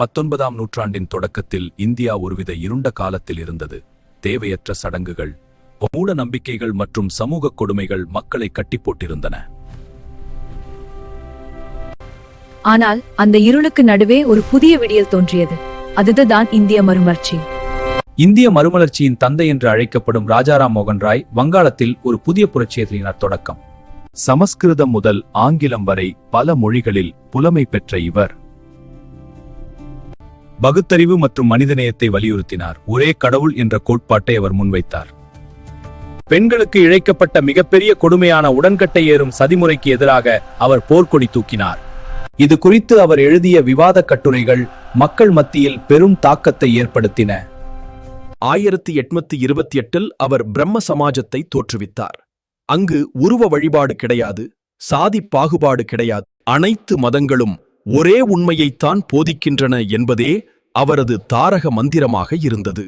19ஆம் நூற்றாண்டின் தொடக்கத்தில் இந்தியா ஒருவித இருண்ட காலத்தில் இருந்தது. தேவையற்ற சடங்குகள், மூட நம்பிக்கைகள் மற்றும் சமூக கொடுமைகள் மக்களை கட்டிப்போட்டிருந்தன. ஆனால் அந்த இருளுக்கு நடுவே ஒரு புதிய விடியல் தோன்றியது. அதுதான் இந்திய மறுமலர்ச்சி. இந்திய மறுமலர்ச்சியின் தந்தை என்று அழைக்கப்படும் ராஜாராம் மோகன் ராய் வங்காளத்தில் ஒரு புதிய புரட்சியினர் தொடக்கம். சமஸ்கிருதம் முதல் ஆங்கிலம் வரை பல மொழிகளில் புலமை பெற்ற இவர் பகுத்தறிவு மற்றும் மனிதநேயத்தை வலியுறுத்தினார். ஒரே கடவுள் என்ற கோட்பாட்டை அவர் முன்வைத்தார். பெண்களுக்கு இழைக்கப்பட்ட மிகப்பெரிய கொடுமையான உடன்கட்டை ஏறும் சதிமுறைக்கு எதிராக அவர் போர்க்கொடி தூக்கினார். இது குறித்து அவர் எழுதிய விவாத கட்டுரைகள் மக்கள் மத்தியில் பெரும் தாக்கத்தை ஏற்படுத்தின. 1828 அவர் பிரம்ம சமாஜத்தை தோற்றுவித்தார். அங்கு உருவ வழிபாடு கிடையாது, சாதி பாகுபாடு கிடையாது, அனைத்து மதங்களும் ஒரே உண்மையைத்தான் போதிக்கின்றன என்பதே அவரது தாரக மந்திரமாக இருந்தது.